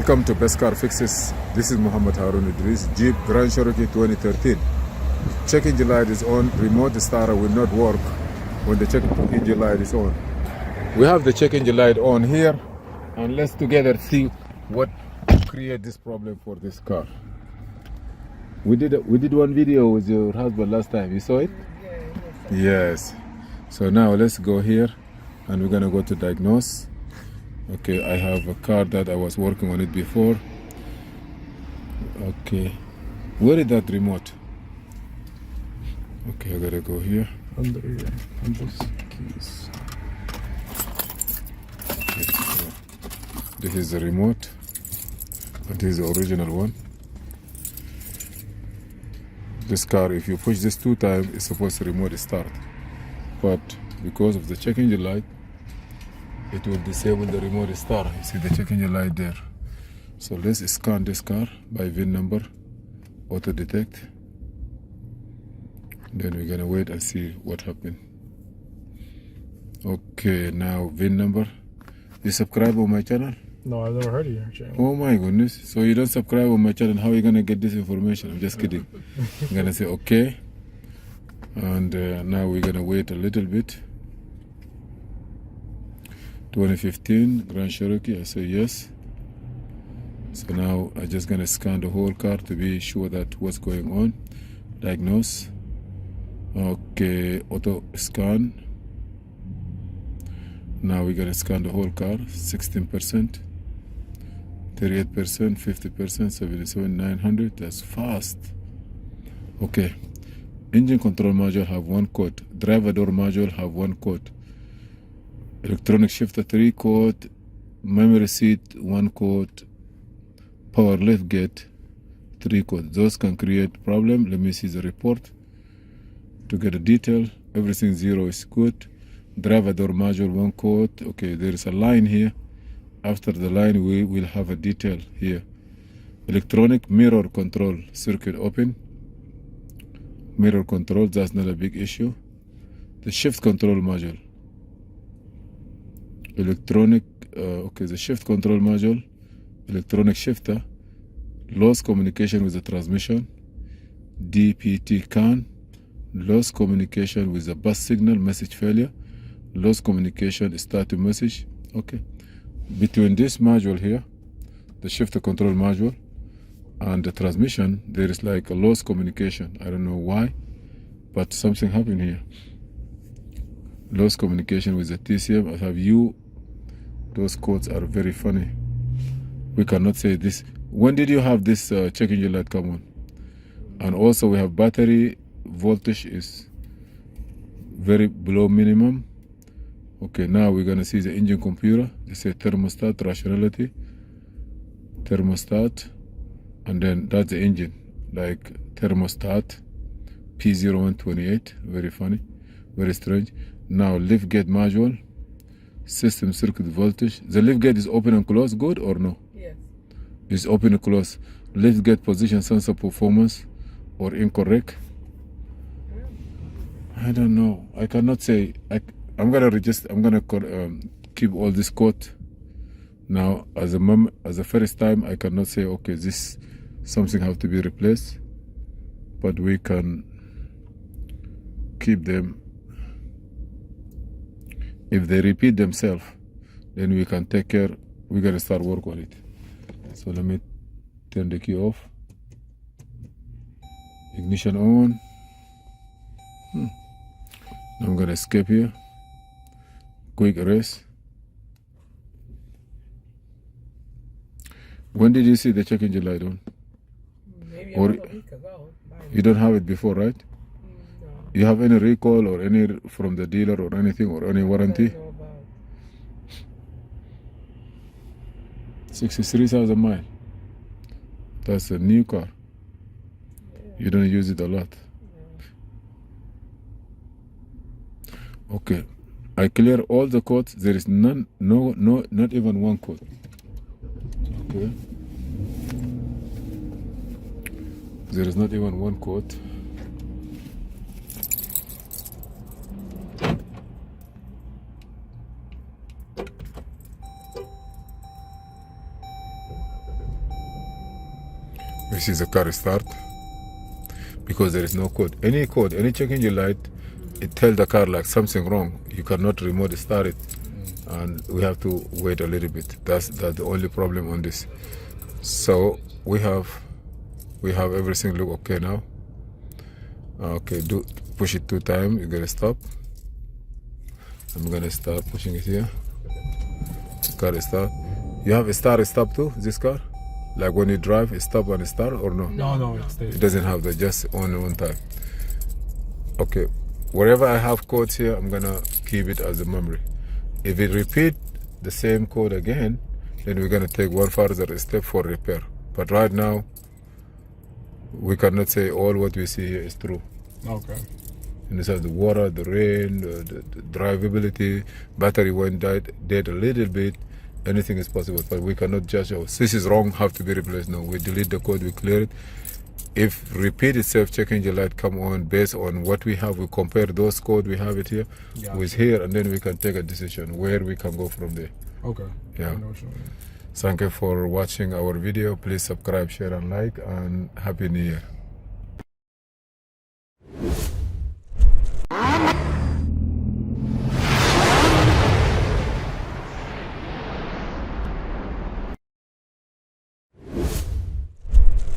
Welcome to Best Car Fixes. This is Muhammad Harun Idris, Jeep Grand Cherokee 2013. Check engine light is on. Remote starter will not work when the check engine light is on. We have the check engine light on here, and let's together see what create this problem for this car. We did one video with your husband last time. You saw it? Yes. So now let's go here, and we're gonna go to diagnose. Okay, I have a car that I was working on it before. Okay, where is that remote? Okay, I gotta go here. Under these keys. Okay, so this is the remote, and this is the original one. This car, if you push this 2 times, it's supposed to remote start, but because of the check engine light, it will disable the remote start. You see the check engine light there. So let's scan this car by VIN number, auto detect. Then we're gonna wait and see what happened. Okay, now VIN number. You subscribe on my channel? No, I've never heard of your channel. Oh my goodness. So you don't subscribe on my channel, how are you gonna get this information? I'm just kidding. I'm gonna say okay. And now we're gonna wait a little bit. 2015 Grand Cherokee, I say yes. So now I'm just gonna scan the whole car to be sure that what's going on. Diagnose. Okay, auto scan. Now we're gonna scan the whole car. 16%, 38%, 50%, 77, 900. That's fast. Okay. Engine control module have 1 code. Driver door module have 1 code. Electronic shifter 3 code, memory seat 1 code, power lift gate 3 code. Those can create problem. Let me see the report to get a detail. Everything 0 is good. Driver door module 1 code. Okay, there is a line here. After the line, we will have a detail here. Electronic mirror control circuit open. Mirror control, that's not a big issue. The shift control module. Electronic, okay, the shift control module, electronic shifter, lost communication with the transmission, DPT can, lost communication with the bus signal, message failure, lost communication, status message. Okay, between this module here, the shifter control module, and the transmission, there is like a lost communication. I don't know why, but something happened here. Lost communication with the TCM. I have you. Those codes are very funny. We cannot say this. When did you have this check engine light come on? And also we have battery voltage is very below minimum. Okay, now we're gonna see the engine computer. They say thermostat, rationality, thermostat, and then that's the engine, like thermostat P0128. Very funny, very strange. Now lift gate module, system circuit voltage. The lift gate is open and closed, good or no? Yes. It's open and closed. Lift gate position sensor performance or incorrect. I don't know. I cannot say. I'm gonna register. I'm gonna keep all this code. Now, as a first time, I cannot say okay, this something have to be replaced, but we can keep them. If they repeat themselves, then we can take care. We're gonna start work on it. So let me turn the key off. Ignition on. Now I'm gonna escape here. Quick erase. When did you see the check engine light on? Maybe Or about a week ago. you don't have it before, right? No. You have any recall or any from the dealer or anything or any warranty? I don't know about. 63,000 miles. That's a new car. Yeah. You don't use it a lot. Yeah. Okay, I clear all the codes. There is none, no, not even 1 code. Okay, there is not even 1 code. This is the car start because there is no code. Any code, any check engine light, it tells the car like something wrong. You cannot remote start it, and we have to wait a little bit. That's the only problem on this. So we have everything look okay now. Okay, push it 2 times. You're gonna stop. I'm gonna start pushing it here. Car start. You have a start stop too, this car? Like when you drive, it stop and start or no? No, it stays. It doesn't have that, just on one time. Okay, wherever I have codes here, I'm gonna keep it as a memory. If it repeat the same code again, then we're gonna take one further step for repair. But right now, we cannot say all what we see here is true. Okay. And this has the water, the rain, the drivability, battery went dead a little bit. Anything is possible, but we cannot judge. Oh, this is wrong, have to be replaced. No, we delete the code, we clear it. If repeat itself, check engine light come on based on what we have, we compare those code we have it here with here, and then we can take a decision where we can go from there. Okay. Yeah. I know what you mean. Thank you for watching our video. Please subscribe, share, and like, and Happy New Year.